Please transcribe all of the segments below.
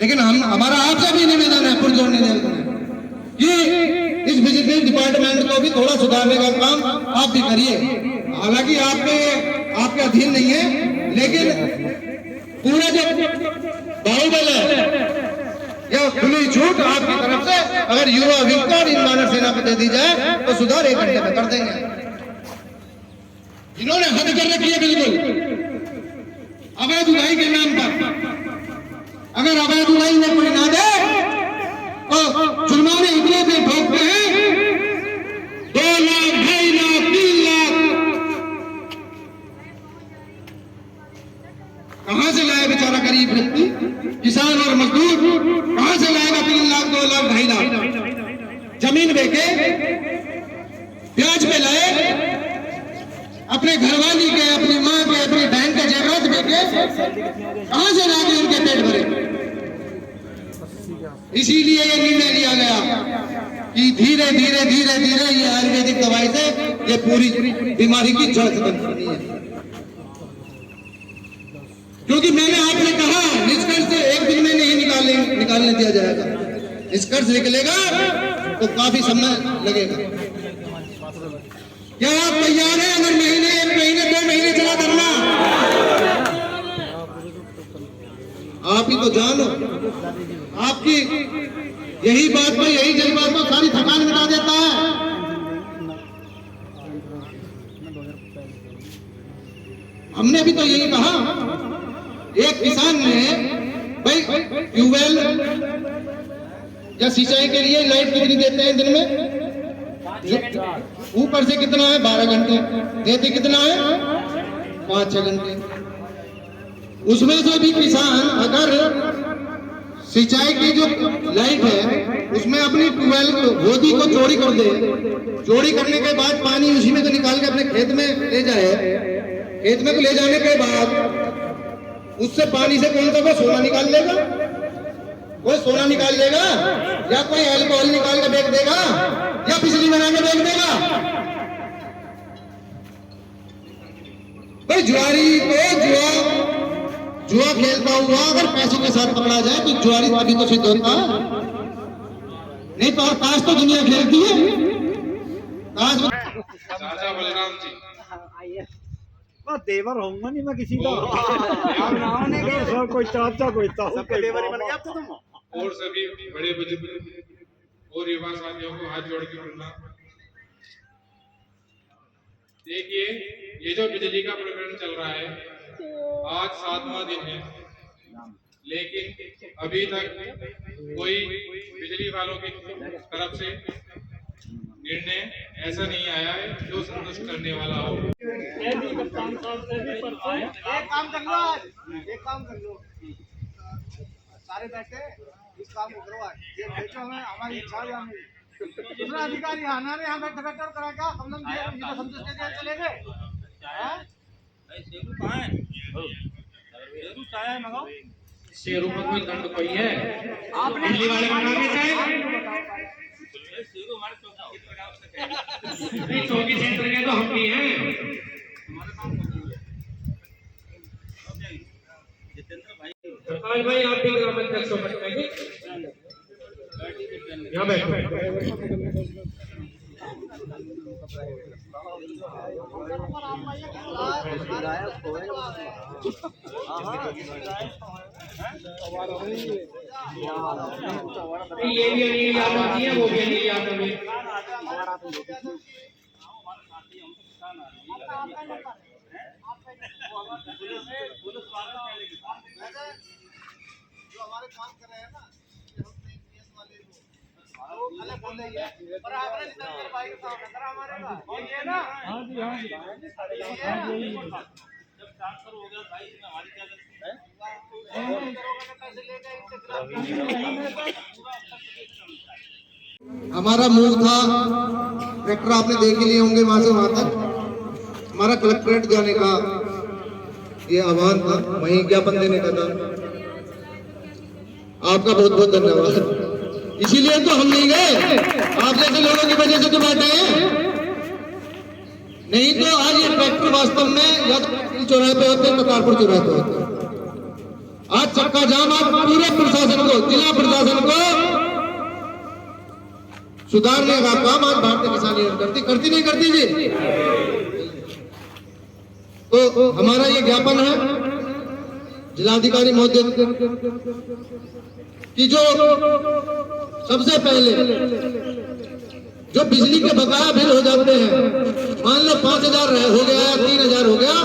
लेकिन हम हमारा आपसे भी निवेदन है पुरजोर निवेदन है कि इस विजिलेंस डिपार्टमेंट को भी थोड़ा सुधारने का काम आप भी करिए। हालांकि आपके अधीन नहीं है, लेकिन पूरा जो बाहुबल है या खुली छूट आपकी तरफ से अगर युवा विंग और इन मानव सेना को दे दी जाए तो सुधार 1 घंटे में कर देंगे। इन्होंने हद कर रखी है बिल्कुल अवैध उड़ाई के नाम पर। अगर अवैध उड़ाई में कोई ना दे तो जुर्माने इतने से ठोकते हैं 2 लाख 2.5 लाख 3 लाख। कहां से लाए बेचारा गरीब व्यक्ति, किसान और मजदूर कहां से लाएगा 3 लाख 2 लाख 2.5 लाख? जमीन बेचे, ब्याज पे लाए, अपने घरवाली के, अपनी माँ के, अपनी बहन के जेवरात बेचे, कहां से लाके उनके पेट भरे? इसीलिए ये निर्णय लिया गया कि धीरे धीरे धीरे धीरे ये आयुर्वेदिक दवाई से ये पूरी बीमारी की जड़ खत्म करनी है। क्योंकि मैंने आपने कहा निष्कर्ष 1 दिन में नहीं निकालने दिया जाएगा। निष्कर्ष निकलेगा तो काफी समय लगेगा। क्या आप तैयार हैं? अगर महीने 1 महीने 2 महीने चला धरना, आप ही तो जानो। आपकी यही बात में, यही जज्बात में सारी थकान मिटा देता है। हमने भी तो यही कहा। एक किसान ने भाई ट्यूबवेल या सिंचाई के लिए लाइट कितनी देते हैं दिन में? ऊपर से कितना है? 12 घंटे देते। कितना है? 5-6 घंटे। उसमें से भी किसान अगर सिंचाई की जो लाइट है उसमें अपनी ट्यूबवेल होदी को चौड़ी कर दे, चौड़ी करने के बाद पानी उसी में तो निकाल के अपने खेत में ले जाए, खेत में ले जाने के बाद उससे पानी से कौन सा कोई सोना निकाल लेगा? कोई सोना निकाल लेगा या कोई अल्कोहल निकाल के बेच देगा या बिजली बना के बेच देगा? भाई जुआरी को जुआ खेलता हुआ अगर पैसों के साथ पकड़ा जाए तो जुआरी तभी तो सिद्ध होता है। नहीं तो ताश तो दुनिया खेलती है। ताश चाचा बलराम जी देवर होऊंगा नहीं मैं किसी का। कोई चाचा कोई सबके देवर बन गया तुम। और सभी बड़े बुजुर्ग और युवा साथियों को हाथ जोड़ के प्रणाम। देखिए, ये जो बिजली का प्रकरण चल रहा है आज 7वां दिन है, लेकिन अभी तक कोई बिजली वालों की तरफ से निर्णय ऐसा नहीं आया है जो संतुष्ट करने वाला हो। एक काम कर लो सारे बैठे इस काम को करो। ये भेजो हमें, हमारी इच्छा जानी। दूसरा अधिकारी आना नहीं, हम बैठे करा क्या हम लोग ये संतुष्ट के चले गए। शेरों में कोई दंड कोई है? आपने दिल्ली वाले बना के चाहे चौकी सेंटर के तो हम भी हैं। सरकार भाई आप भी ग्राम अध्यक्ष हो सकते हैं। यहाँ बैठो। ये भी अनिल यादव जी है, वो भी अनिल यादव है। जो हमारे काम कर रहे हैं ना, अलग बोल रही है पर आपने निकल भाई का काम करा हमारे का ये ना। हां जी हां जी जब ट्रांसफर हो गया भाई इसमें हमारी क्या गलती है? पैसे लेके हमारा मूव था, ट्रैक्टर आपने देख लिए होंगे वहां से वहां तक। हमारा कलेक्ट्रेट जाने का ये आह्वान था, वहीं ज्ञापन देने का था। आपका बहुत बहुत धन्यवाद। इसीलिए तो हम नहीं गए, आप जैसे लोगों की वजह से तो बैठे हैं। नहीं तो आज ये ट्रैक्टर वास्तव में या तो चौराहे पे होते हैं तो कारपुर चौराहे पे होते हैं। आज चक्का जाम, आज पूरे प्रशासन को, जिला प्रशासन को सुधारने का काम आज भारतीय किसान यूनियन करती नहीं करती जी। तो हमारा ये ज्ञापन है जिलाधिकारी महोदय कि जो सबसे पहले जो बिजली के बकाया बिल हो जाते हैं, मान लो 5,000 हो गया या 3,000 हो गया,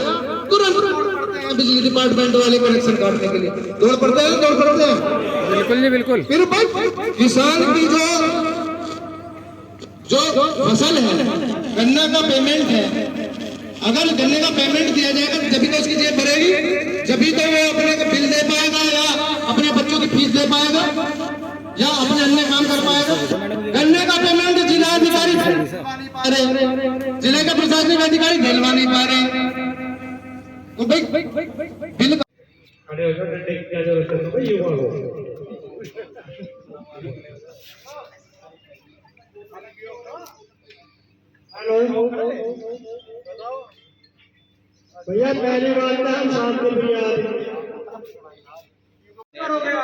तुरंत बिजली डिपार्टमेंट वाले कनेक्शन काटने के लिए दौड़ पड़ते हैं। बिल्कुल जी बिल्कुल। फिर किसान की जो फसल है, गन्ना का पेमेंट है, अगर गन्ने का पेमेंट दिया जाएगा तभी तो उसकी जेब भरेगी, जभी तो वो अपने को बिल दे पाएगा या अपने बच्चों की फीस दे पाएगा या अपने अन्य काम कर पाएगा। गन्ने का पेमेंट जिलाधिकारी जिले के प्रशासनिक अधिकारी दिलवा नहीं पा रहे, तो भाई बिल खड़े होकर क्या जरूरत है भाई युवा हो। हेलो भैया, पहली बात तो हम शाम को भैया हो गया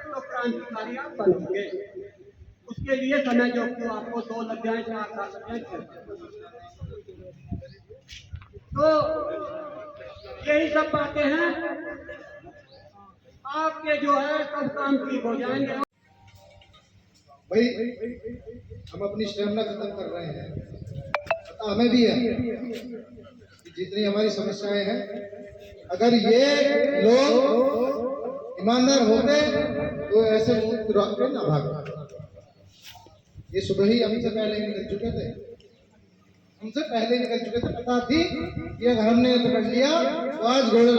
तो क्रांतिकारी आप बनोगे। उसके लिए समय जो आपको 2 लग जाए, 4 साल लग जाए, तो यही सब बातें हैं। आपके जो है सब काम ठीक हो जाएंगे। भाई हम अपनी स्टेमिना खत्म कर रहे हैं, पता हमें भी है कि जितनी हमारी समस्याएं हैं, अगर ये लोग ईमानदार होते तो ऐसे मुंह रख के ना भागते। ये सुबह ही हमसे पहले निकल चुके थे, पता थी कि अगर हमने पकड़ लिया तो आज घोड़े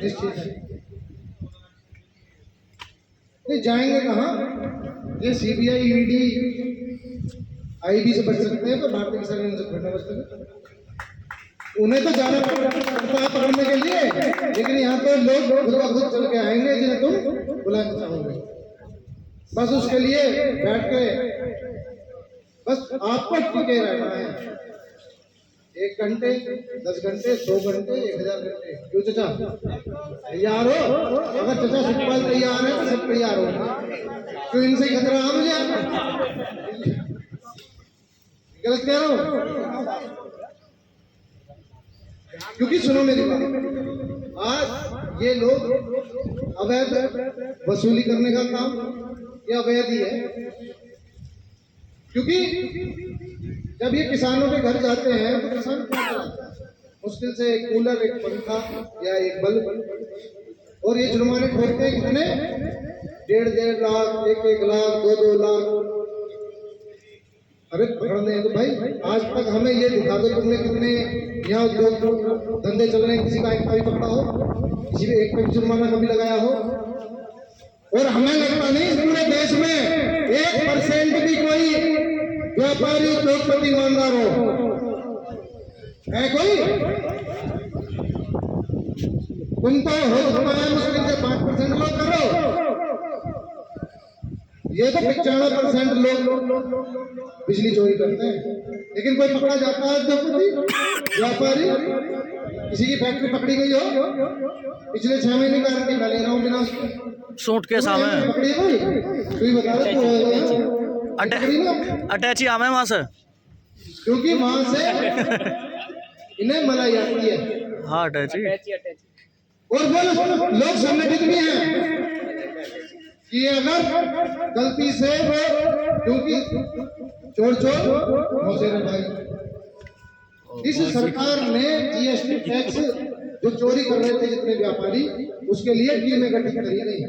निश्चित है। नहीं जाएंगे कहाँ? ये सीबीआई, ईडी, आईबी से बच सकते हैं, तो भारतीय किसान यूनियन से थोड़ी बच सकते। उन्हें तो जाना पड़ता है पकड़ने के लिए, लेकिन यहाँ तो लोग खुद ब खुद चल के आएंगे जिन्हें तुम बुलाना चाहोगे। बस उसके लिए बैठ के बस आपको टिके रहना है। 1 घंटे, 10 घंटे, 100 घंटे, 1000 घंटे। क्यों चचा तैयार हो? अगर चचा सुखपाल तैयार है तो सब तैयार हो। क्यों इनसे खतरा आ मुझे? गलत कह रहा हूं? क्योंकि सुनो मेरी बात, आज ये लोग अवैध वसूली करने का काम ये अवैध ही है। क्योंकि जब ये किसानों के घर जाते हैं तो किसान क्या कराता है? मुश्किल से एक कूलर, एक पंखा या एक बल्ब, और ये जुर्माने ठोकते हैं कितने? 1.5 लाख, 1 लाख, 2 लाख। अरे पकड़ने हैं तो भाई आज तक हमें ये दिखा दो तुमने कितने यहाँ उद्योग धंधे चल रहे हैं, किसी का एक का भी पकड़ा हो, किसी भी एक पे जुर्माना कभी लगाया हो। और हमें लगता नहीं पूरे देश में 1% भी कोई व्यापारी उद्योगपति ईमानदार है कोई? तुम तो हो सकता है मुश्किल से 5% लोग करो, ये तो 95% लोग बिजली चोरी करते हैं। लेकिन कोई पकड़ा जाता है उद्योगपति, व्यापारी, किसी की फैक्ट्री पकड़ी गई हो पिछले 6 महीने गारंटी मैं ले रहा हूँ बिना सूट के सामने पकड़ी कोई, तू ही बता अटैची आम है वहां से, क्योंकि वहां से इन्हें मलाई आती है। हाँ अटैची। और वो लोग संगठित भी हैं कि अगर गलती से वो, क्योंकि चोर मोसेरे भाई, इस सरकार ने जीएसटी टैक्स जो चोरी कर रहे थे जितने व्यापारी, उसके लिए टीमें गठित करी गई।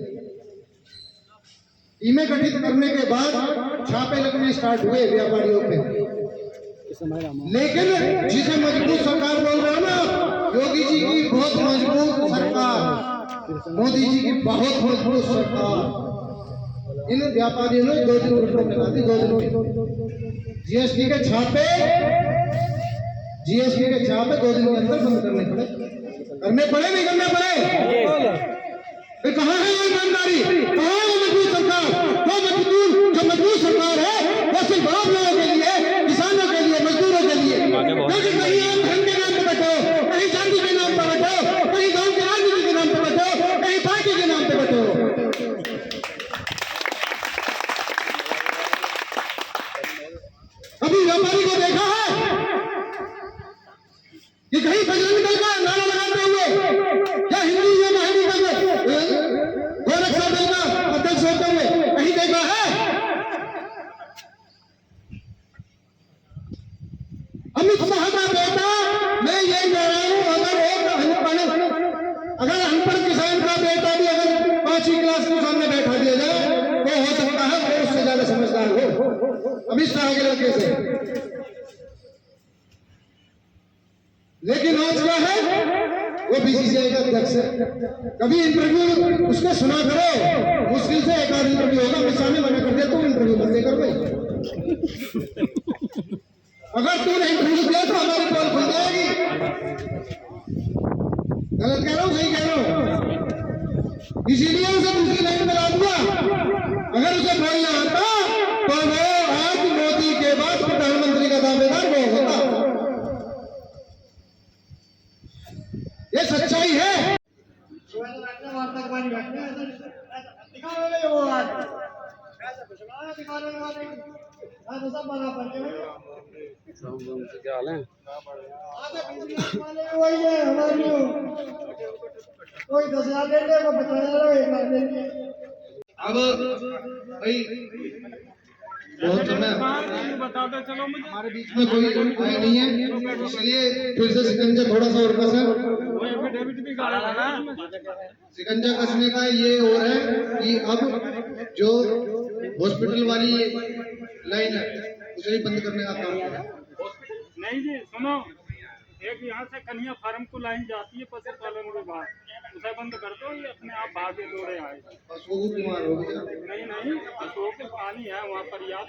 टीमें गठित करने के बाद छापे लगने स्टार्ट हुए व्यापारियों पे। लेकिन जिसे मजबूत सरकार बोल रहा है ना, योगी जी की बहुत मजबूत सरकार, मोदी जी की बहुत मजबूत सरकार, इन व्यापारियों ने 2 दिन उल्टो करा दी। 2 दिन जीएसटी के छापे 2 दिन के अंदर बंद करने पड़े नहीं करने पड़े? फिर कहाँ है ये ईमानदारी? कहाँ है मजबूत सरकार? जो मजबूत सरकार है वो सिर्फ आप लोगों के लिए, किसानों के लिए, मजदूरों के लिए। क्योंकि कहीं आप धन के नाम पर बैठो, कहीं शांति के नाम पर बैठो, कहीं गांव के राजनीति के नाम पर बैठो, कहीं 5वीं क्लास के सामने बैठा दिया जाए तो हो सकता है वो उससे ज्यादा समझदार हो अमित शाह के लड़के से। लेकिन आज क्या है, वो बीसीसीआई का अध्यक्ष है। कभी इंटरव्यू उसको सुना करो, मुश्किल से एक आध इंटरव्यू होगा, अमित शाह ने मना कर दिया तो इंटरव्यू मत देकर भाई। अगर तूने इंटरव्यू दिया तो हमारी पोल खुल जाएगी। गलत कह रहा हूँ, सही कह रहा हूँ। इसीलिए उसे दूसरी लाइन में ला दिया। अगर उसे बोलना आता तो वो आज मोदी के बाद प्रधानमंत्री का दावेदार वो होता। ये सच्चाई है। क्या हाल है? कोई 10,000 दे दे, वो 50,000 देंगे। अब भाई बहुत समय हमारे बीच में कोई आया नहीं है, इसलिए फिर से शिकंजा थोड़ा सा और कसा। शिकंजा कसने का ये और है कि अब जो हॉस्पिटल वाली लाइन है उसे भी बंद करने का काम है। नहीं जी सुनो, एक यहाँ से कन्या फार्म को लाइन जाती है पशुपालन विभाग, उसे बंद कर दो, ये अपने आप भागे दौड़े आए। पशुओं को बीमार हो गया। नहीं नहीं, पशुओं के पानी है वहाँ पर याद।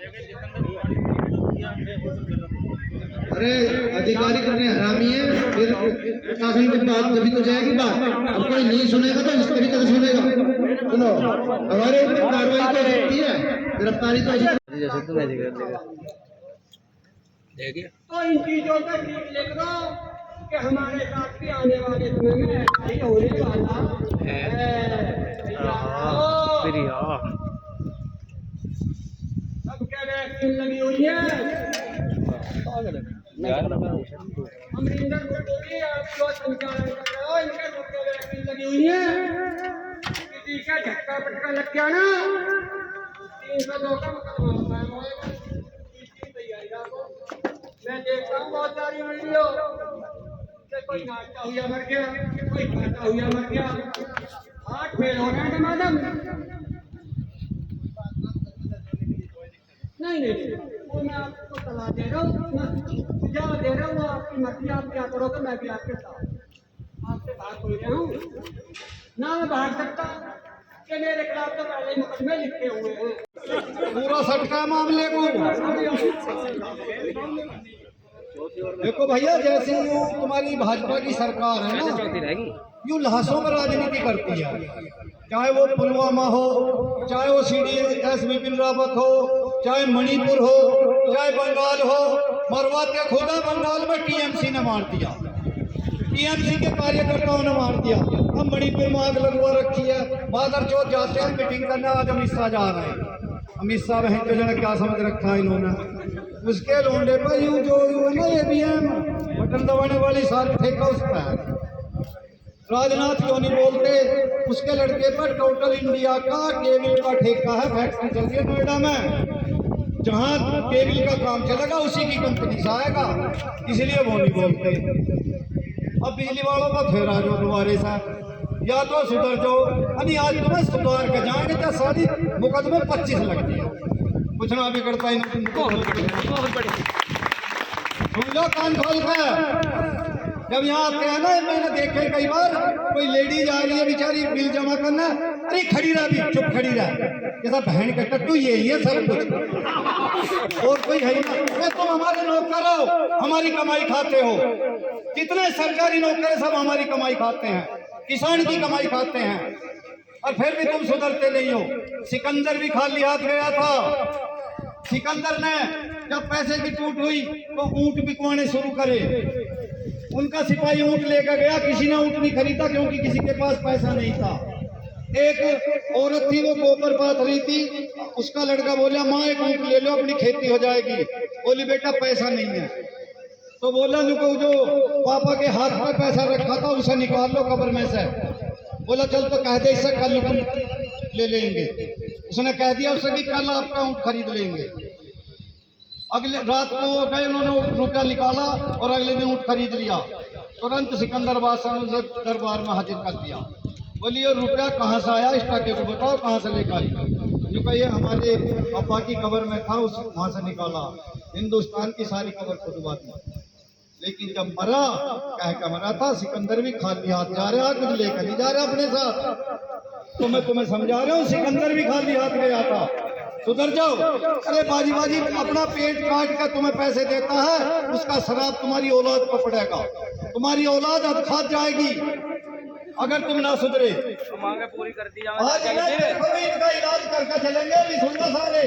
अरे अधिकारी करने हरामी है, फिर प्रशासन की बात तभी तो जाएगी बात। अब कोई नहीं सुनेगा तो इस तरीके से सुनेगा। सुनो, हमारे ऊपर कार्रवाई तो हो सकती है, गिरफ्तारी तो हो सकती है। जैसे तो नहीं देखिए तो इन चीजों का ठीक लिख दो कि हमारे साथ भी आने वाले समय में ऐसा ही होने वाला प्रिया। अब क्या वैक्सीन लगी हुई है, अमरिंदर को बोलिए आप जो संचालन कर रहे हो, इनके सबके वैक्सीन लगी हुई है। किसी का झटका पटका लग गया ना, 302 का मुकदमा होगा। इसकी तैयारी रखो। मैं देखता हूँ बहुत सारी वीडियो, कोई नाचता हुआ मर गया, कोई खाता हुआ मर गया, हाथ फेल हो रहे हैं मैडम। नहीं, वो मैं आपको सलाह दे रहा हूँ, सुझाव दे रहा हूँ, आपकी मर्जी, आप क्या करोगे मैं भी आपके साथ। आपसे बात हो रही हूँ ना, मैं भाग सकता कि मेरे खिलाफ तो पहले ही मुकदमे लिखे हुए हैं। पूरा सटका मामले को। देखो भैया, जैसे यूं तुम्हारी भाजपा की सरकार है ना, यूं लहसों में राजनीति करती है। चाहे वो पुलवामा हो, चाहे वो CDS विपिन रावत हो, चाहे मणिपुर हो, चाहे बंगाल हो, मरवाते खुदा बंगाल में TMC ने मार दिया, TMC के कार्यकर्ताओं ने मार दिया। अब मणिपुर में आग लगवा रखी है। बादर चौथ जाते हैं मीटिंग करने, आज अमित शाह जा रहे हैं। अमित शाह बहन के जन क्या समझ रखा है इन्होंने, उसके लोंडे पर यूं जो है ना, ABM बटन दबाने वाली सारी ठेका उस पर है। राजनाथ क्यों नहीं बोलते, उसके लड़के पर टोटल इंडिया का केबल का ठेका है, फैक्ट्री चल रही है नोएडा में, जहां केबल का काम चलेगा उसी की कंपनी से आएगा, इसलिए वो नहीं बोलते। अब बिजली वालों का फिर आ जाओ दोबारे से, या तो सुधर जाओ। अभी आज तुम्हें सुधार के जाएंगे तो सारी मुकदमे 25 लगती है, कुछ ना बिगड़ता ही नहीं। सुन लो कान खोल कर, जब यहाँ आते हैं ना, मैंने देखे कई बार, कोई लेडीज आ रही है बेचारी बिल जमा करना, अरे खड़ी रह, भी चुप खड़ी रह, जैसा बहन का टट्टू यही है सब कुछ, और कोई है ना। तुम हमारे नौकर हो, हमारी कमाई खाते हो। जितने सरकारी नौकर सब हमारी कमाई खाते हैं, किसान की कमाई खाते हैं, और फिर भी तुम सुधरते नहीं हो। सिकंदर भी खाली हाथ गया था। सिकंदर ने जब पैसे की टूट हुई तो ऊंट बिकवाने शुरू करे। उनका सिपाही ऊंट लेकर गया, किसी ने ऊंट नहीं खरीदा क्योंकि किसी के पास पैसा नहीं था। एक औरत थी, वो गोबर पात रही थी, उसका लड़का बोला माँ एक ऊंट ले लो, अपनी खेती हो जाएगी। बोली बेटा पैसा नहीं है। तो बोला नुको, जो पापा के हाथ में पैसा रखा था उसे निकाल लो कब्र में से। बोला चल तो कह दे इससे कल ले लेंगे। उसने कह दिया उससे कि कल आपका ऊंट खरीद लेंगे। अगले रात को गए, उन्होंने रुपया निकाला और अगले दिन ऊंट खरीद लिया। तुरंत सिकंदर बादशाह ने उसे दरबार में हाजिर कर दिया। बोलिए रुपया कहाँ से आया, इस टाके को बताओ कहाँ से लेकर आई। जो कहिए हमारे पापा की कब्र में था, उस वहां से निकाला। हिंदुस्तान की सारी कब्र खुदवा दी, लेकिन जब मरा कह के मरा था, सिकंदर भी खाली हाथ जा रहा, कुछ लेकर नहीं जा रहा अपने साथ। तो मैं तुम्हें समझा रहा हूँ, सिकंदर भी खाली हाथ गया था। सुधर जाओ। अरे बाजी बाजी अपना पेट काट कर तुम्हें पैसे देता है, उसका शराब तुम्हारी औलाद को पड़ेगा, तुम्हारी औलाद अधखात जाएगी अगर तुम ना सुधरे। मांगे पूरी कर दी आज इनका इलाज करके चलेंगे, भी सुनना सारे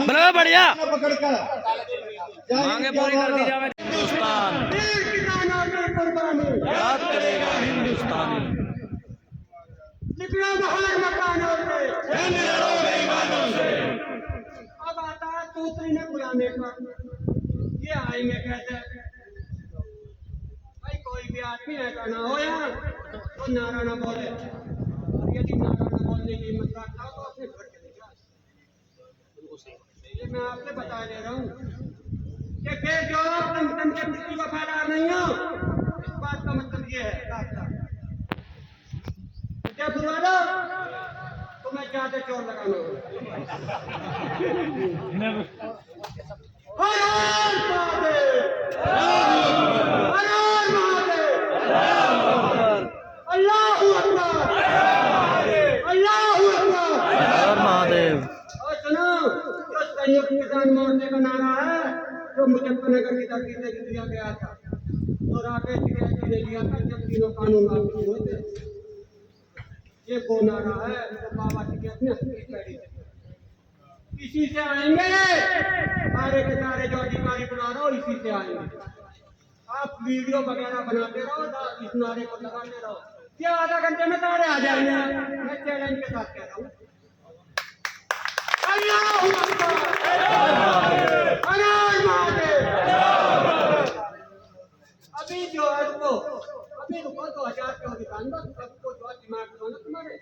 बड़ा बढ़िया पकड़ कर मांगे पूरी कर दी जाए। हिंदुस्तान किसानों की कुर्बानी याद करेगा हिंदुस्तानी। निकला बाहर मकानों से, अब आता है दूसरी ने बुलाने पर। ये आएंगे कैसे? भाई कोई भी आदमी ऐसा ना हो यार तो नारा ना बोले, और यदि नारा ना बोलने की हिम्मत रखता हो तो अपने घर चले जाओ। ये मैं आपसे बता दे रहा हूँ कि फिर जो तुम के किसी वफादार नहीं हो, इस बात का मतलब ये है क्या बुरा तुम्हें ज्यादा चोर लगाना हो। अल्लाहू अकबर, अल्लाहू अकबर। हर महादेव। और सुनो, जो संयुक्त किसान मोर्चे का नारा है, जो मुजफ्फरनगर की धरती से दिया गया था, तो राकेश टिकैत ने दिया था जब तीनों कानून लागू हुए थे। ये वो नारा है जो बाबा टिकैत ने पैड़ी से, इसी से आएंगे सारे के सारे जो अधिकारी बुला रहा हो, इसी से आएंगे। आप वीडियो वगैरह बनाते रहो, इस नारे को लगाते रहो, क्या आधा घंटे में सारे आ जाएंगे। मैं चैलेंज के साथ कह रहा हूँ। अल्लाहू अकबर, अनार महादेव। अभी जो है अभी रुको 2024 अंदर सबको जो दिमाग में ना तुम्हारे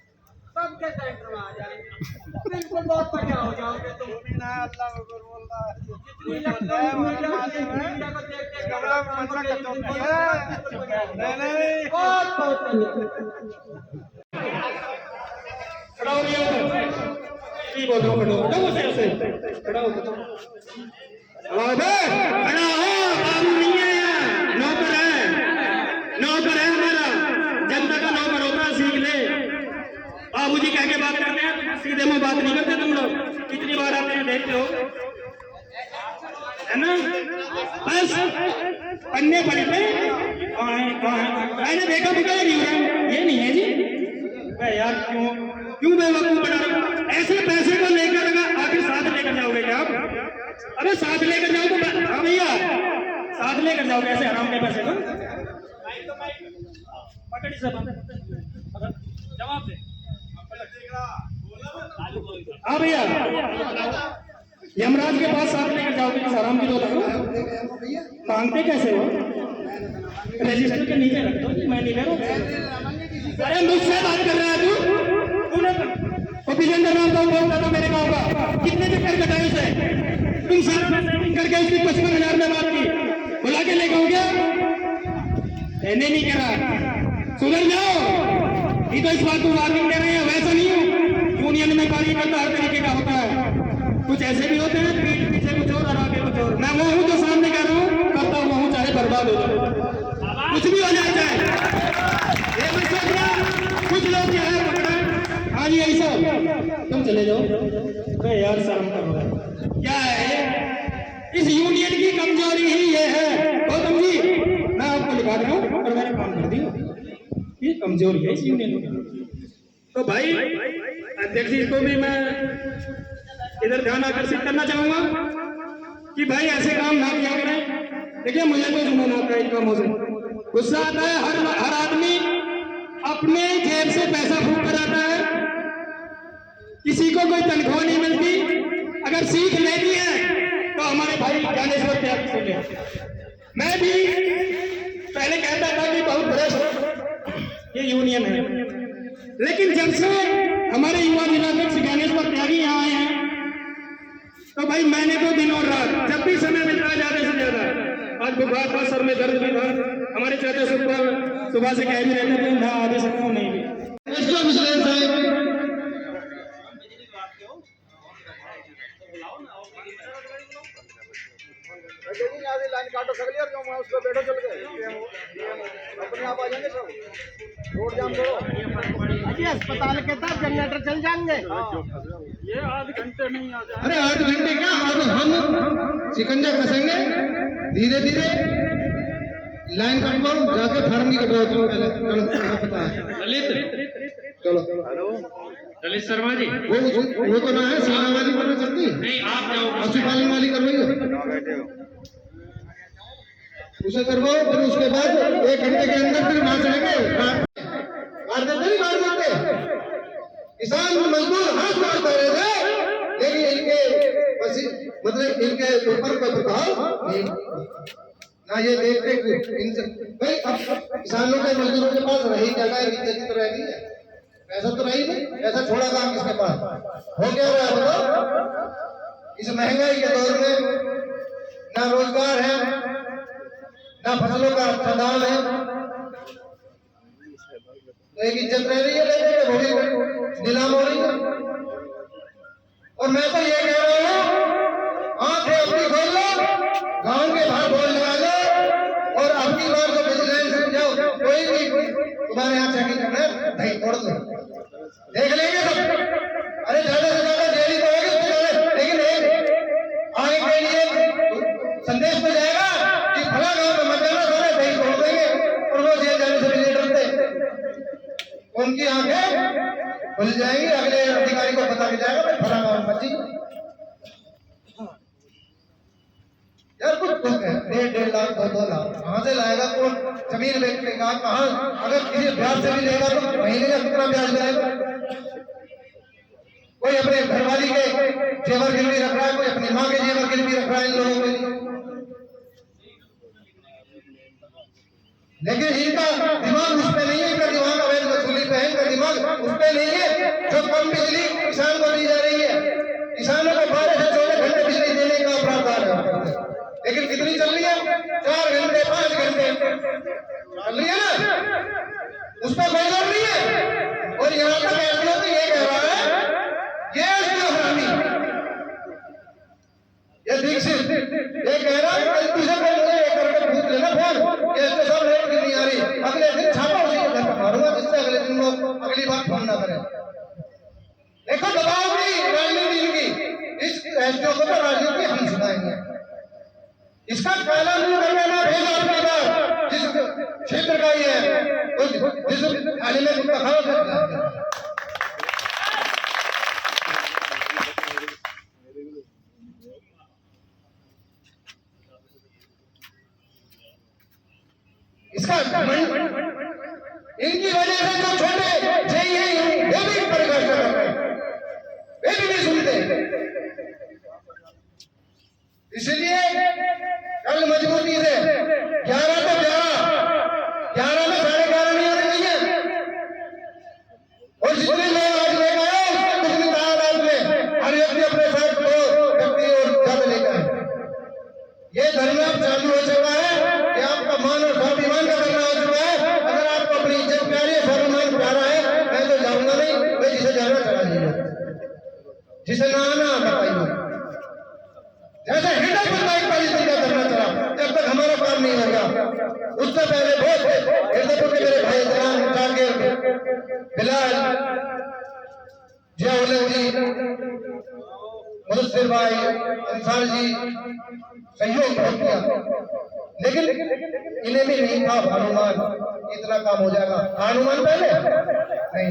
सबके सेंटर में आ जाएंगे, बिल्कुल बहुत बढ़िया हो जाओगे तुम। जितनी इलेक्ट्रॉनिक मीडिया को देख बहुत नौकर है हमारा, जनता का नौकर होता है, सीख ले। बाबूजी कह के बात करते हैं, सीधे में बात नहीं करते तुम लोग। कितनी बार आते हैं देखते हो, है ना? बस पन्ने पलटे मैंने देखा बिका नहीं हो रहा, ये नहीं है जी। यार क्यों बेवकूफ बना रहे हो? ऐसे पैसे को लेकर अगर आखिर साथ लेकर जाओगे क्या आप? अरे साथ लेकर जाओ तो हाँ भैया, साथ लेकर जाओगे ऐसे हराम के पैसे को? पकड़ी सब जवाब दे। हाँ भैया, यमराज के पास साथ लेकर जाओगे तो आराम की दो मांगते कैसे हो? रजिस्टर के नीचे रख दो कि मैं नहीं ले रहा। अरे मुझसे बात कर रहा है तू विजेंद्र नाम का बोलता था मेरे गाँव का, कितने चक्कर कटाए उसे? तुम सारा सेटिंग करके उसकी 55,000 में बात की, बुला के लेके हो गया, मैंने नहीं करा। सुधर जाओ, ये तो इस बात को वार्निंग दे रहे हैं, वैसा नहीं हो। यूनियन में कार्यकर्ता हर तरीके का होता है, कुछ ऐसे भी होते हैं पीठ पीछे कुछ और आगे कुछ और। मैं वो हूँ जो सामने कह रहा हूँ, करता हुआ हूँ, चाहे बर्बाद हो जाए, कुछ भी हो जाए। ये मैं सोच रहा कुछ लोग क्या है पकड़ा, हाँ जी ऐसा तुम चले जाओ। अरे यार शर्म करो, क्या है इस यूनियन की कमजोरी ही ये है गौतम जी, मैं आपको लिखा रहा हूँ और मैंने काम कर दिया, ये कमजोरी है इस यूनियन की। तो भाई अध्यक्ष जी को भी मैं इधर ध्यान आकर्षित करना चाहूंगा कि भाई ऐसे काम ना किया करें। देखिए मुझे तो जुनून आता है इन कामों से, गुस्सा आता है। हर आदमी अपने जेब से पैसा फूंक कर आता है, किसी को कोई तनख्वाह नहीं मिलती। अगर सीख लेनी है तो हमारे भाई ज्ञानेश्वर त्यागी से ले। मैं भी पहले कहता था कि बहुत बड़े ये यूनियन है, लेकिन जब से हमारे युवा जिलाध्यक्ष ज्ञानेश्वर त्यागी यहाँ आए हैं तो भाई मैंने तो दिन और रात जब भी समय मिलता है ज्यादा से ज्यादा। आज बुखार था, सर में दर्द भी था, हमारे चाचा सुबह से कह भी रहते थे ना आ भी सकता हूँ नहीं भी। जो विजिलेंस है, लाइन काटो सकली और क्यों उसको बैठो चल के अपने आप आ जाएंगे सब रोड जाम करो अजी अस्पताल के तक जनरेटर चल जाएंगे ये आध घंटे में ही आ जाए। अरे 8 घंटे क्या, अब हम शिकंजा कसेंगे धीरे धीरे। लाइन कटवाओ, जाके फार्म की कटवाओ। चलो पहले, चलो पता है चलो ललित शर्मा जी, वो तो ना है, सेना वाली करना चलती नहीं आप जाओ, पशुपालन वाली करवाइए, उसे करवाओ। फिर उसके बाद 1 घंटे के अंदर फिर वहां चलेंगे। मार देते नहीं, मार देते किसान मजदूर हाथ मारते रहे थे, लेकिन इनके मतलब इनके ऊपर कोई प्रभाव नहीं, ना ये देखते इनसे भाई किसानों के मजदूरों के पास रही जगह इज्जत तो रहेगी है, पैसा तो रही नहीं, पैसा छोड़ा काम किसके पास हो गया रहा है बताओ। इस महंगाई के दौर में ना रोजगार है, ना फसलों का अच्छा दाम है, तो एक इज्जत रह रही है, लेकिन वो भी नीलाम हो रही है। और मैं तो ये कह रहा हूँ, आंखें अपनी खोल लो, गांव के बाहर बोल लगा लो, और अपनी बार को विजिलेंस जाओ, कोई भी तुम्हारे यहाँ चेकिंग करना है नहीं तोड़ दो, देख लेंगे सब। अरे ज्यादा से ज्यादा देरी तो होगी, लेकिन एक आगे के लिए संदेश मिल जाएगा कि फला गांव में मत जाना, सारे दही तोड़ देंगे, और वो जेल जाने से भी नहीं डरते। उनकी आंखें खुल जाएंगी, अगले अधिकारी को पता चल जाएगा भाई फला गांव मत जी। यार कुछ दुख है, 1.5 लाख 2 लाख कहाँ से लाएगा कौन जमीन बेचेगा, कहाँ अगर किसी ब्याज से भी लेगा तो महीने का कितना ब्याज मिलेगा। कोई अपने घरवाली के जेवर गिरवी रख रहा है, कोई अपनी माँ के जेवर गिरवी रख रहा है इन लोगों के लिए, लेकिन इनका दिमाग उस पर नहीं है, इनका दिमाग अवैध वसूली पे है, इनका दिमाग उस पर नहीं है जो कम बिजली किसान को दी जा रही है। किसानों को 12 से 14 घंटे बिजली देने का प्रावधान है, लेकिन कितनी चल रही है, 4 घंटे 5 घंटे चल रही है ना, उस पर कोई जोर नहीं है। और यहाँ तक एसडीओ तो ये कह रहा है, ये एसडीओ हरामी, ये दीक्षित ये कह रहा है कल तुझे मुझे ये करके पूछ लेना फोन, ये सब रेट की नहीं आ रही, अगले दिन छापा उसी के घर पर मारूंगा, जिससे अगले दिन लोग अगली बार फोन ना करें। देखो दबाव की राजनीति इनकी, इस एसडीओ को तो राजनीति हम सुनाएंगे, इसका काला मुंह करके ना भेजा अपनी बात, जिस क्षेत्र का ही है, जिस थाली में कुत्ता खाओ सकता। इसका इनकी वजह से जो छोटे चाहिए वो भी परिभाषा कर रहे हैं, वे भी नहीं सुनते। इसलिए कल मजबूती से 11 तो 11 में 11:30 नहीं होने चाहिए, और जितने लोग आज ले गए उससे कितनी तादाद में हर व्यक्ति अपने साथ 2 व्यक्ति और ज्यादा लेकर आए। ये धरना चालू हो चुका है कि आपका मान और स्वाभिमान का धरना हो चुका है। अगर आपको अपनी इज्जत प्यारी है, स्वाभिमान प्यारा है, मैं तो जाऊंगा नहीं, मैं जिसे जाना चला जाइए, जिसे ना आना बताइए। जैसे हिडन पंचायत का धरना चला, जब तक हमारा काम नहीं हो गया, उससे पहले बहुत हिरदपुर के मेरे भाई इतराम जाकिर बिलाल जियाउल जी मुदस्सिर भाई अंसार जी सहयोग बहुत किया, लेकिन इन्हें भी नहीं था अनुमान इतना काम हो जाएगा। अनुमान पहले नहीं,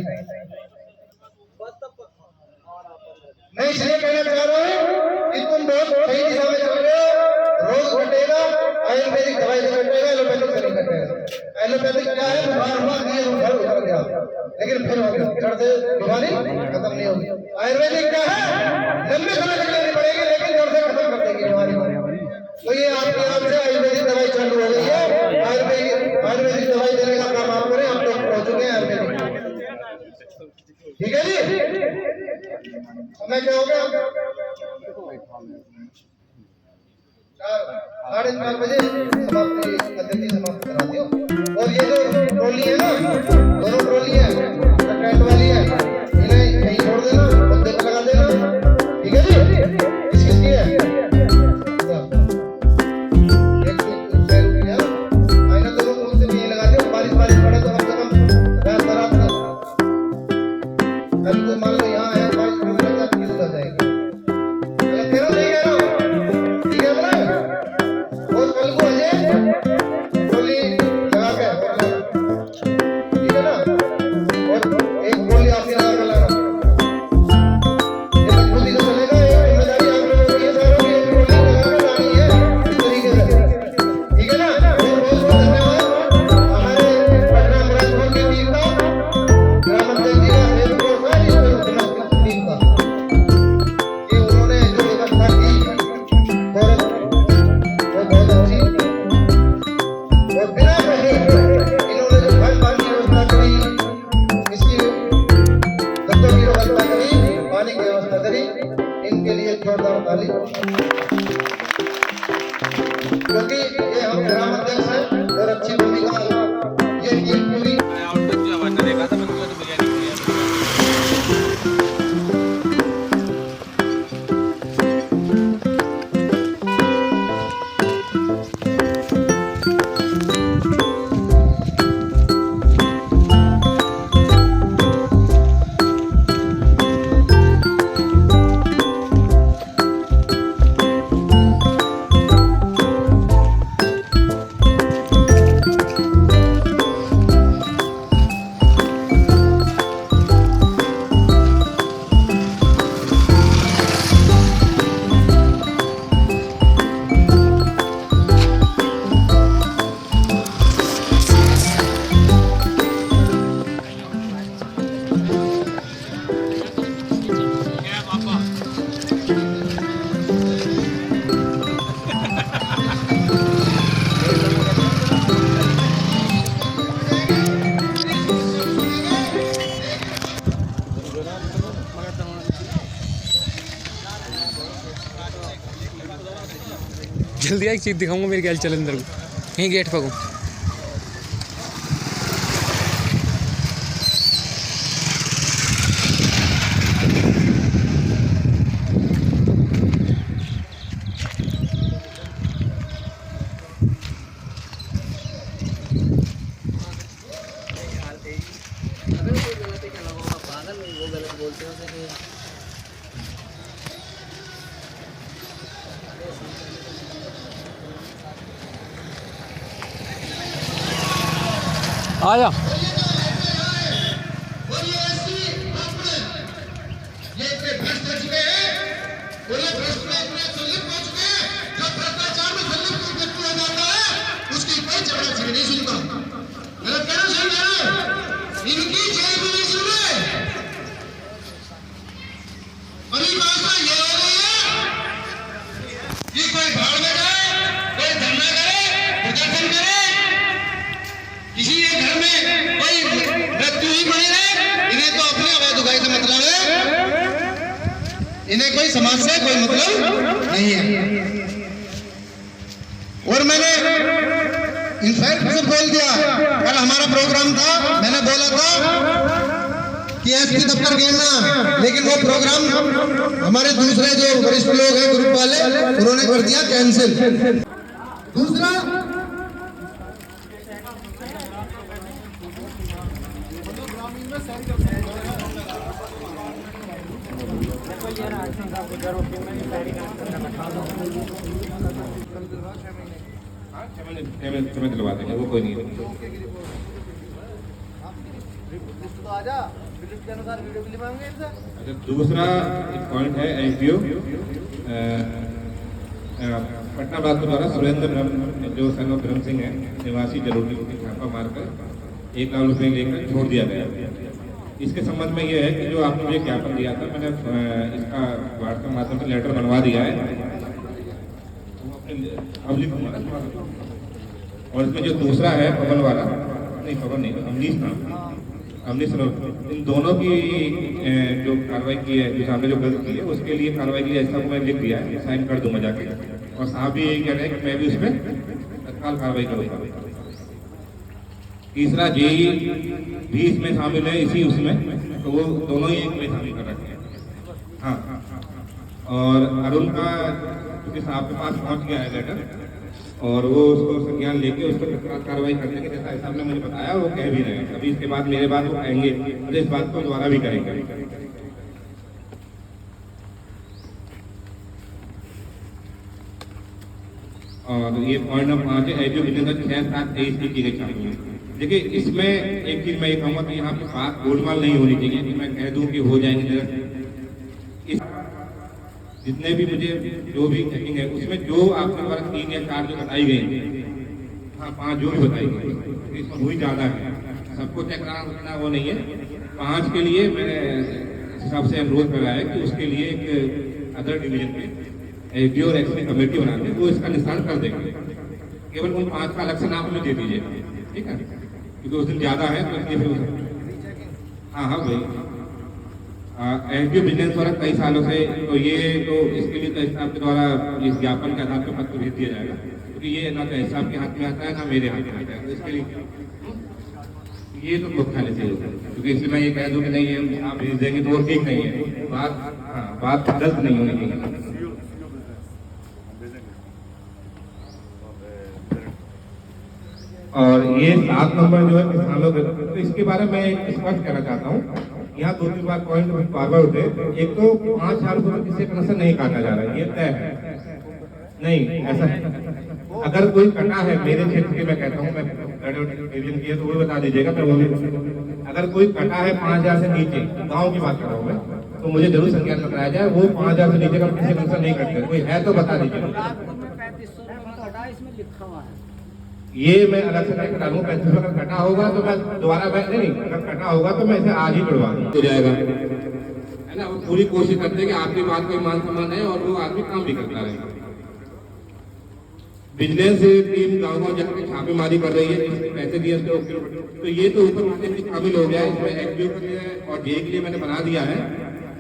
मैं इसलिए कहना चाह रहा हूँ कि तुम बहुत सही दिशा में चल रहे हो, रोग घटेगा, आयुर्वेदिक दवाई से घटेगा, एलोपैथिक से नहीं घटेगा। एलोपैथिक क्या है, बुखार हुआ घर उतर गया, लेकिन फिर हो गया, जड़ से बीमारी खत्म नहीं होगी। आयुर्वेदिक क्या है, लंबे समय तक लेनी पड़ेगी, लेकिन जड़ से खत्म कर देगी बीमारी। तो ये आपके यहाँ से आयुर्वेदिक दवाई चालू हो गई है, आयुर्वेदिक दवाई देने का काम आप करें, हम लोग पहुंच चुके हैं आयुर्वेदिक। ठीक है जी, समय क्या हो गया, 4:30 बजे समाप्त करा दियो। और ये जो ट्रॉली है ना, दोनों ट्रॉली है, को मान लो यहाँ है 22 किलोमीटर का फीस हो जाएगी। मैं कह रहा हूँ, नहीं कह रहा हूँ, ठीक है ना? और कल को अजय गोली लगा के, ठीक है ना? और एक गोली आप ही लगा के लाना, ये तो खुद ही तो चलेगा। एक जिम्मेदारी आप लोगों की है, सारों की एक गोली लगा के लानी है इस तरीके से, ठीक है ना? और बहुत बहुत धन्यवाद हमारे पटना ब्रांच की टीम का, ग्रामांचल जी का हेल्थ का, इस टीम का, कि उन्होंने जो व्यवस्था की वो बहुत अच्छी, और बिना कहे इन्होंने जो खान पान की व्यवस्था करी, इसकी गद्दों की व्यवस्था करी, पानी की व्यवस्था करी, इनके लिए जोरदार ताली, क्योंकि ये हम ग्रामाध्यक्ष हैं और अच्छी भूमिका ये टीम पूरी जल्दी एक चीज़ दिखाऊंगा मेरे ख्याल चल अंदर को यहीं गेट पर को आया किसी एक घर में कोई मृत्यु ही पड़ी है, इन्हें तो अपने अवैध उगाई से मतलब है, इन्हें कोई समाज से कोई मतलब नहीं है। और मैंने इनफैक्ट खुद बोल दिया, कल हमारा प्रोग्राम था, मैंने बोला था कि एसपी दफ्तर घेरना, लेकिन वो प्रोग्राम हमारे दूसरे जो वरिष्ठ लोग हैं ग्रुप वाले, उन्होंने कर दिया कैंसिल। दूसरा दिलवाते हैं, वो कोई नहीं है। अच्छा, दूसरा पॉइंट है एनजीओ पटना ब्लॉक द्वारा सुरेंद्र ब्रह्म जो सन ऑफ ब्रह्म सिंह है निवासी जरूरी को छापा मारकर 1 लाख रुपए लेकर छोड़ दिया गया। इसके संबंध में यह है कि जो आपने मुझे ज्ञापन दिया था, मैंने इसका व्हाट्सएप माध्यम से लेटर बनवा दिया है और इसमें जो दूसरा है पवन वाला, नहीं पवन नहीं, अमनीश इन दोनों की जो कार्रवाई की है, जो सामने जो गलत की है उसके लिए कार्रवाई के लिए ऐसा मैं लिख दिया है, साइन कर दूंगा जाके, और साहब भी यही कह रहे हैं कि मैं भी उस पर तत्काल कार्रवाई करूँगा। तीसरा जेई भी इसमें शामिल है, इसी उसमें, तो वो दोनों ही एक में शामिल कर रखे हैं। हाँ, और अरुण का क्योंकि साहब के पास पहुंच गया है लेटर, और वो उसको संज्ञान लेके उस पर कार्रवाई करने के जैसा साहब ने मुझे बताया वो कह भी रहे हैं। अभी इसके बाद मेरे बाद वो कहेंगे, मुझे इस बात को दोबारा भी करेंगे। और ये पॉइंट नंबर 5 है एचडीओ बिजनेस 6/7/23 की गई छापी है। देखिए इसमें एक चीज मैं ये कहूँगा कि यहाँ पे बात गोलमाल नहीं होनी चाहिए कि मैं कह दूँ कि हो जाएंगे। इस जितने भी मुझे जो भी चेकिंग है उसमें जो आपके द्वारा 3 या 4 जो बताई गई, हाँ 5 जो भी बताई गई इसमें हुई ज़्यादा है, सबको चेक कराना उतना वो नहीं है। 5 के लिए मैंने सबसे अनुरोध करा है कि उसके लिए एक अदर डिवीजन में एचडीओ और एक्सपी कमेटी बना के वो इसका निस्तारण कर देंगे। केवल उन 5 का अलग से नाम हमें दे दीजिए, ठीक है, क्योंकि उस दिन ज़्यादा है तो इसलिए फिर हाँ भाई एचडीओ बिजनेस द्वारा कई सालों से तो ये तो इसके लिए तो एहसाब के द्वारा इस ज्ञापन के आधार पर पत्र भेज दिया जाएगा, क्योंकि ये ना तो एहसाब के हाथ में आता है ना मेरे हाथ में आता है, तो इसके लिए ये तो मुख्यालय से होगा। क्योंकि इसलिए मैं ये कह दूँ कि नहीं ये आप भेज देंगे तो वो ठीक नहीं है, बात गलत नहीं होनी चाहिए। और ये 7 नंबर जो है किसानों के, तो इसके बारे में स्पष्ट कहना चाहता हूँ। यहाँ 2-3 बार पॉइंट बार बार उठे। एक तो 5 साल से किसी कनेक्शन नहीं काटा जा रहा है, ये तय है नहीं, ऐसा है। अगर कोई कटा है मेरे क्षेत्र के, मैं कहता हूँ मैं डिवीजन की है तो वो बता दीजिएगा, मैं वो भी अगर कोई कटा है 5000 से नीचे, गाँव की बात कर रहा हूँ मैं, तो मुझे जरूर संज्ञान में कराया जाए। वो 5000 से नीचे का किसी कनेक्शन नहीं करते, कोई है तो बता दीजिएगा। ये मैं अलग से नहीं कटा लूँ, 35 अगर कटा होगा तो मैं दोबारा नहीं, अगर कटा होगा तो मैं इसे आज ही जुड़वा दूँ, हो जाएगा, है ना। वो पूरी कोशिश करते हैं कि आपकी बात कोई मान सम्मान है और वो आदमी काम भी करता है। बिजनेस टीम गाँव जाकर छापेमारी कर रही है, पैसे दिए तो ये तो ऊपर नीचे शामिल हो गया है। इसमें एचडीओ के लिए और जे के लिए मैंने बना दिया है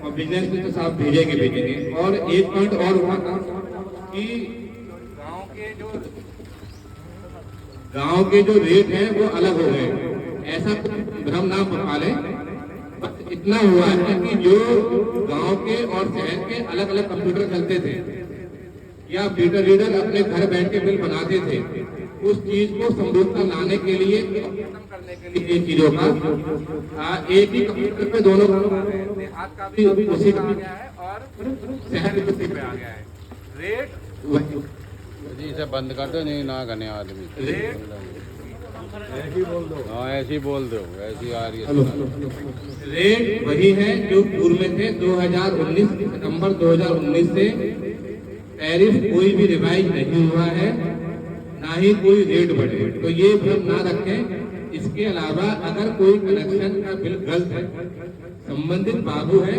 और बिजनेस में तो साहब भेजेंगे। और एक पॉइंट और हुआ था कि गांव के जो रेट हैं वो अलग हो गए, ऐसा भ्रम ना पाले। इतना हुआ है कि जो गांव के और शहर के अलग अलग कंप्यूटर चलते थे या मीटर रीडर अपने घर बैठ के बिल बनाते थे, उस चीज को समरूपता लाने के लिए इन चीजों का एक ही कंप्यूटर पे दोनों देहात का भी उसी का आ गया है और शहर भी उसी पे आ गया है। रेट जी इसे बंद कर दो, नहीं ना करने आदमी हाँ ऐसी बोल दो, ऐसी आ रही है। रेट वही है जो पूर्व में थे। 2019 सितंबर 2019 से टैरिफ कोई भी रिवाइज नहीं हुआ है, ना ही कोई रेट बढ़े, तो ये भ्रम ना रखें। इसके अलावा अगर कोई कनेक्शन का बिल गलत है, संबंधित बाबू है,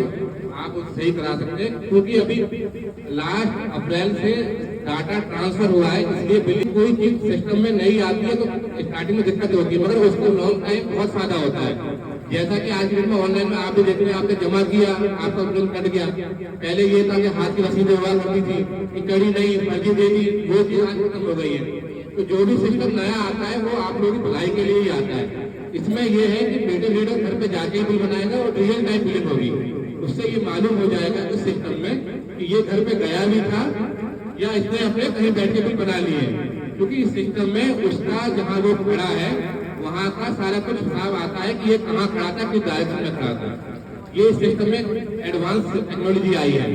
आप उसे सही करा सकते हैं, क्योंकि अभी लास्ट अप्रैल से डाटा ट्रांसफर हुआ है, इसलिए बिल कोई चीज सिस्टम में नहीं आती है तो स्टार्टिंग में दिक्कत होती है, मगर उसको लॉन्ग टाइम बहुत फायदा होता है। जैसा कि आज में ऑनलाइन में आप भी देख रहे हैं, आपने जमा किया, आपका बिल कट गया। पहले ये था कि हाथ की रसीदें हुआ करती थी कि कड़ी नहीं फर्जी दे दी, वो चीज आज खत्म हो गई है। तो जो भी सिस्टम नया आता है वो आप लोगों की भलाई के लिए ही आता है। इसमें यह है कि मीटर रीडर घर पे जाके बिल बनाएगा और रियल टाइम बिलिंग होगी, उससे ये मालूम हो जाएगा इस सिस्टम में कि ये घर पे गया भी था या इसने अपने कहीं बैठ के बिल बना लिए, क्योंकि इस सिस्टम में उसका जहाँ वो खड़ा है वहाँ का सारा कुछ हिसाब आता है कि ये कहाँ खड़ा था, किस डायरेक्शन में खड़ा था। ये सिस्टम में एडवांस टेक्नोलॉजी आई है,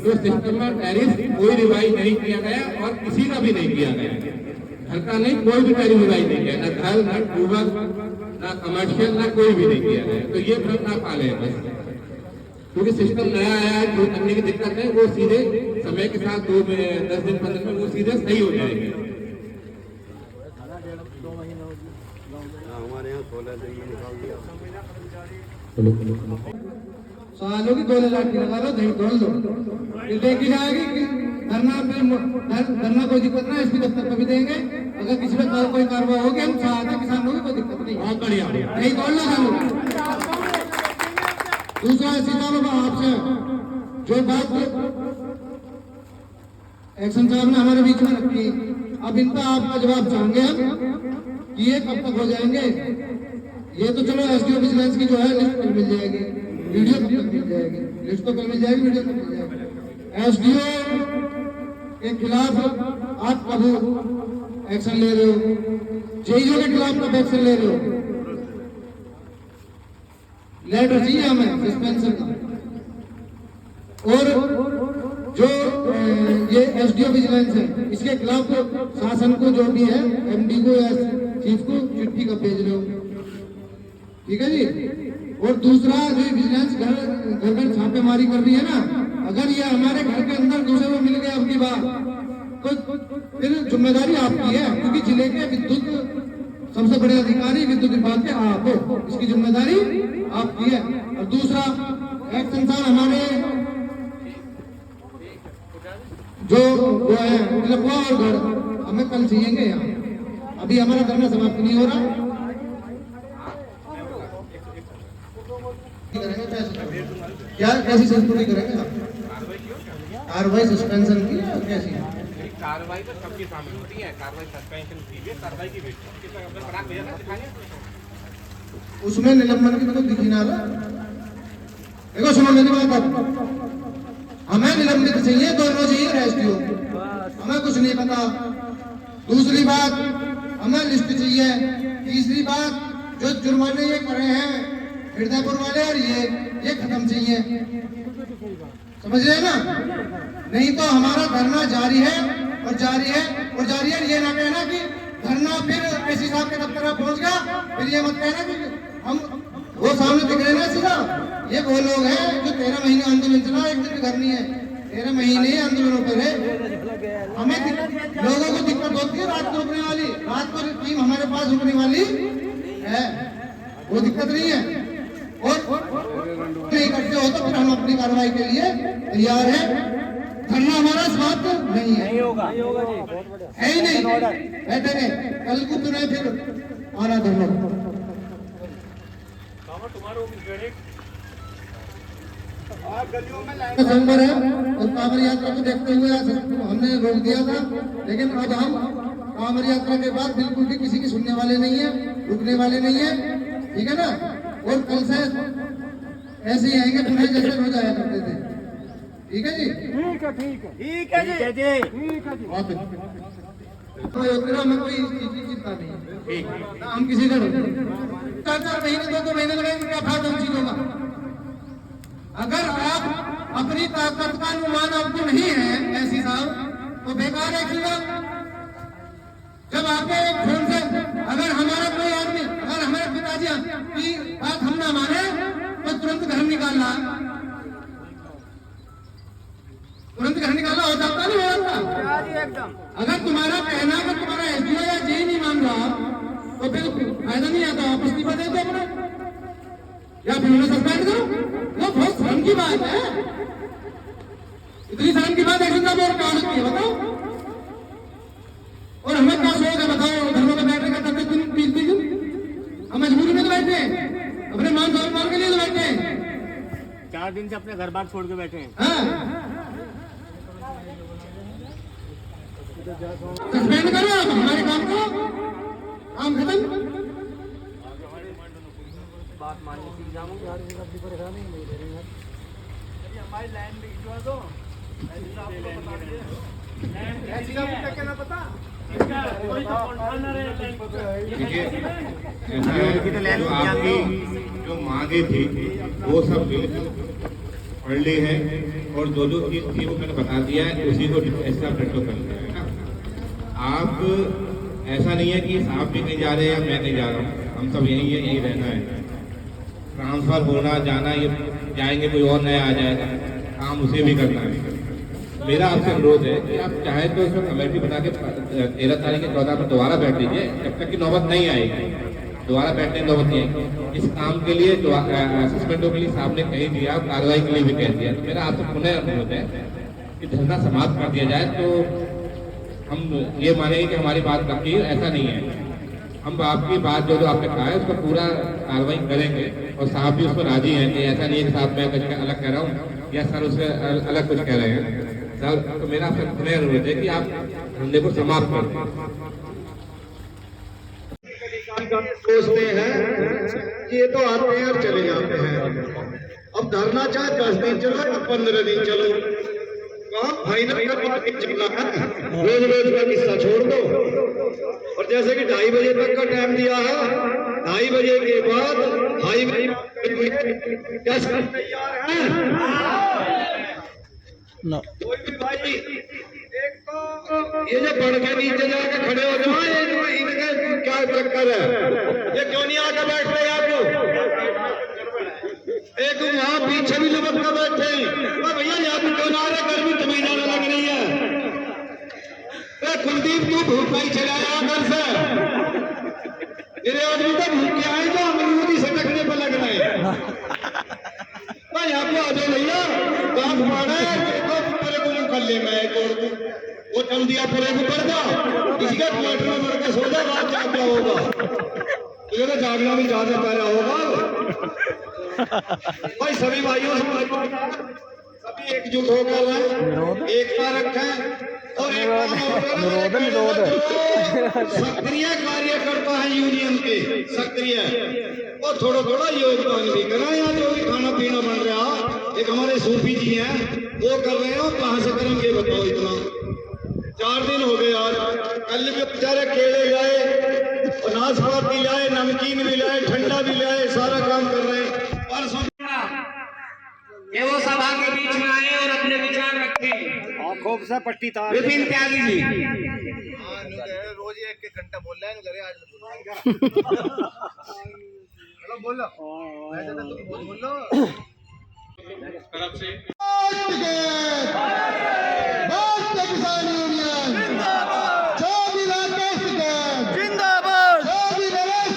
तो सिस्टम में टैरिफ कोई रिवाइज नहीं किया गया और किसी का भी नहीं किया गया। घर का नहीं, कोई भी टैरिफ रिवाइज नहीं किया, ना घर ना टूबल ना कमर्शियल ना कोई भी नहीं किया गया। तो ये भ्रम ना पाले बस, क्योंकि सिस्टम नया आया है, जो तकनीकी दिक्कत है वो सीधे समय के साथ 10 दिन 15 दिन वो सीधे सही हो जाएगी। हमारे यहाँ 16 दिन में निकाल दिया। सालों की 2 लाख की लगा लो, दही तोड़ लो, फिर देखी जाएगी कि धरना कोई दिक्कत ना, इसकी दफ्तर पर भी देंगे। अगर किसी में कोई कार्रवाई होगी हम चाहते हैं किसानों की कोई दिक्कत नहीं। बहुत बढ़िया, दही तोड़ लो सालों। दूसरा सीता बाबा आपसे जो बात एक्शन साहब ने हमारे बीच में रखी, अब इनका आपका जवाब चाहेंगे हम कि ये कब तक हो जाएंगे। ये तो चलो एसडीओ विजिलेंस की जो है लिस्ट कल मिल जाएगी, वीडियो कब तक मिल जाएगी, लिस्ट तो कल मिल जाएगी, वीडियो कब मिल जाएगी। एसडीओ के खिलाफ आप कब एक्शन ले रहे हो, जेईओ के खिलाफ कब एक्शन ले रहे हो। लेटर चाहिए हमें सस्पेंशन का। और जो ये एसडीओ विजिलेंस है, इसके खिलाफ शासन को जो भी है एमडी को या चीफ को चिट्ठी का भेज रहे हो, ठीक है जी। और दूसरा जो विजिलेंस घर घर छापेमारी कर रही है ना, अगर ये हमारे घर के अंदर दूसरे को मिल गया अपनी बात तो फिर जिम्मेदारी आपकी है, क्योंकि जिले के विद्युत सबसे बड़े अधिकारी विद्युत विभाग के आप हो, इसकी जिम्मेदारी आपकी है। और दूसरा एक संसार हमारे जो वो है लखवा और घर हमें कल चाहिए यहाँ, अभी हमारा धरना समाप्त नहीं हो रहा। क्या कैसी संस्कृति करेंगे आप? कार्रवाई सस्पेंशन की या कैसी? कार्रवाई तो सबकी शामिल होती है, कार्रवाई सस्पेंशन की भी, कार्रवाई की भी उसमें निलंबन की तो दिख ही ना रहा। देखो सुनो मेरी बात, हमें निलंबित चाहिए, दोनों चाहिए एसडीओ, हमें कुछ नहीं पता। दूसरी बात हमें लिस्ट चाहिए। तीसरी बात जो जुर्माने ये कर रहे हैं हृदयपुर वाले और ये खत्म चाहिए, समझ रहे हैं ना? नहीं तो हमारा धरना जारी है और जारी है और जारी है। ये ना कहना कि धरना फिर एसपी साहब के दफ्तर में पहुंच गया, फिर ये मत कहना कि हम वो सामने दिख रहे ना सीधा, ये वो लोग हैं जो 13 महीने आंदोलन चला, एक दिन घर नहीं है, 13 महीने आंदोलनों पर है। हमें लोगों को दिक्कत होती है रात को रुकने वाली, रात को टीम हमारे पास रुकने वाली है, वो दिक्कत नहीं है। और नहीं करते हो तो फिर हम अपनी कार्रवाई के लिए तैयार है। धरना हमारा समाप्त नहीं है, है ही नहीं, बैठेंगे कल को तुरंत फिर आना धरना। नवंबर है और कांवड़ यात्रा को देखते हुए हमने रोक दिया था, लेकिन अब हम कांवड़ यात्रा के बाद बिल्कुल भी किसी की सुनने वाले नहीं है, रुकने वाले नहीं है, ठीक है ना? और कल से ऐसे ही आएंगे पुणे जैसे रोज आया करते थे, ठीक है जी? ठीक है जी, ठीक है जी। तो योजना में कोई चीज की चिंता नहीं है, हम किसी का 4-4 महीने 2-2 महीने लगेंगे, क्या फायदा उन चीजों का? अगर आप अपनी ताकत का अनुमान आपको नहीं है ऐसी साहब तो बेकार है चीज। जब आपके फोन से अगर हमारा कोई आदमी, अगर हमारे पिताजी की बात हम ना माने तो तुरंत घर निकालना, तुरंत घर निकालना हो जाता नहीं हो जाता एकदम। अगर तुम्हारा कहना कि तुम्हारा एसडीओ या जे नहीं मान रहा तो फिर फायदा नहीं आता, आप इस्तीफा दे दो अपना या फिर उन्हें सस्पेंड करो। वो बहुत शर्म की बात है, इतनी शर्म की बात एक्शन साहब और कहा लगती है बताओ। और हमें क्या शौक है बताओ, धर्मों में बैठने का 10 दिन 20 दिन, हम मजबूरी में तो बैठे हैं, अपने मान सम्मान के लिए तो बैठे हैं, 4 दिन से अपने घर बार छोड़ के बैठे हैं। सस्पेंड करो आप हमारे काम को, काम खत्म। बात मानने सीख जाऊंगी यार, अपनी परेशानी नहीं दे रही है हमारी लाइन भी भिजवा दो, ऐसी का क्या ना पता कोई तो कॉन्ट्रैक्टर है, जो आपकी जो मांगे थी वो सब पढ़ ली है और जो चीज थी वो मैंने बता दिया है, उसी को ऐसा प्रैक्टिस कर लिया है ना। आप ऐसा नहीं है कि आप भी नहीं जा रहे या मैं नहीं जा रहा हूँ, हम सब यही रहना है। ट्रांसफर होना जाना, ये जाएंगे कोई और नया आ जाएगा, काम उसे भी करना है। मेरा आपसे अनुरोध है कि आप चाहे तो इसमें कमेटी बना के 13 तारीख के 14 में दोबारा बैठ लीजिए, जब तक की नौबत नहीं आएगी दोबारा बैठने की नौबत नहीं आएगी। इस काम के लिए जो असेसमेंटों के लिए साहब ने कह दिया, कार्रवाई के लिए भी कह दिया, तो मेरा आपसे पुनः अनुरोध है कि धरना समाप्त कर दिया जाए। तो हम ये मानेंगे कि हमारी बात रखी है, ऐसा नहीं है। हम आपकी बात जो आपने कहा है उसका पूरा कार्रवाई करेंगे और साहब भी उसमें राजी हैं कि ऐसा नहीं है कि साहब मैं कुछ अलग कह रहा हूँ या सर उसमें अलग कुछ कह रहे हैं सर। तो मेरा आपसे पुनः अनुरोध है कि आप धंधे को समाप्त कर दें। सोचते हैं ये तो आते हैं और चले जाते हैं, अब धरना चाहे 10 दिन चलो या 15 दिन चलो, काम फाइनल करके चलना है। रोज रोज का किस्सा छोड़ दो। और जैसे कि 2:30 बजे तक का टाइम दिया है, 2:30 बजे के बाद 2:30 बजे तैयार है। ना कोई भी भाई एक तो ये जो पढ़ के नीचे जाके खड़े हो जाओ, ये जो इनके क्या चक्कर है, ये क्यों नहीं आके बैठ रहे आपको? एक वहां पीछे भी लपक कर बैठे हैं, भैया यहाँ पे क्यों ना आ रहे, गर्मी तमीना लग रही है। कुलदीप तू भूख नहीं चलाया घर से, तेरे आदमी तो भूख के आए जो अमरूदी से टकने पर लग रहे हैं। भाई यहाँ पे आ जाओ भैया, दांत मारे तेरे को कर ले, मैं वो चल दिया पूरे को पड़ जा, किसी का क्वार्टर में मर के सो जा, रात जाग क्या होगा, तुझे तो जागना भी ज्यादा पैरा होगा। भाई सभी भाइयों सभी एकजुट होकर एकता रखें और सक्रिय कार्यकर्ता है यूनियन के, सक्रिय और थोड़ा थोड़ा योगदान भी करा। यहाँ जो भी खाना पीना बन रहा, एक हमारे सूफी जी हैं वो कर रहे हैं, कहाँ से करेंगे बताओ? इतना 4 दिन हो गए आज, कल भी बेचारे केले लाए, नाशपाती लाए, नमकीन भी लाए, ठंडा भी लाए, सारा काम कर रहे हैं। परसों ये वो सभा के बीच में आए और अपने विचार रखे। खूब सा पट्टी तार विपिन त्यागी जी रोज 1 घंटा बोल रहे हैं घरे, आज बोलो बोलो तरफ से भारतीय किसान यूनियन जिंदाबाद, जो भी राकेश जिंदाबाद जो भी नरेश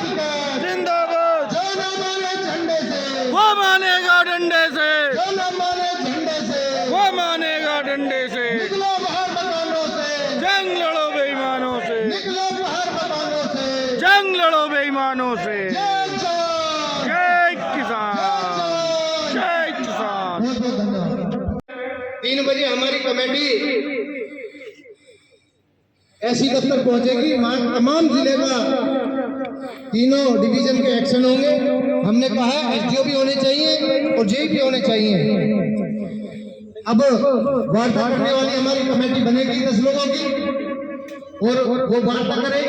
जिंदाबाद, जो न माने झंडे से वो मानेगा डंडे से, जो न माने झंडे से वो मानेगा डंडे से। निकलो बाहर मकानों से, जंग लड़ो बेईमानों से, निकलो बाहर मकानों से, जंग लड़ो बेईमानों से। जय जवान, जय किसान, जय किसान। बहुत बहुत धन्यवाद। 3 बजे हमारी कमेटी ऐसी दफ्तर पहुंचेगी, वहां तमाम जिले का तीनों डिवीजन के एक्शन होंगे। हमने कहा एसडीओ भी होने चाहिए और जेई भी होने चाहिए। अब वार्ता करने वाली हमारी कमेटी बनेगी 10 लोगों की और वो वार्ता करेगी।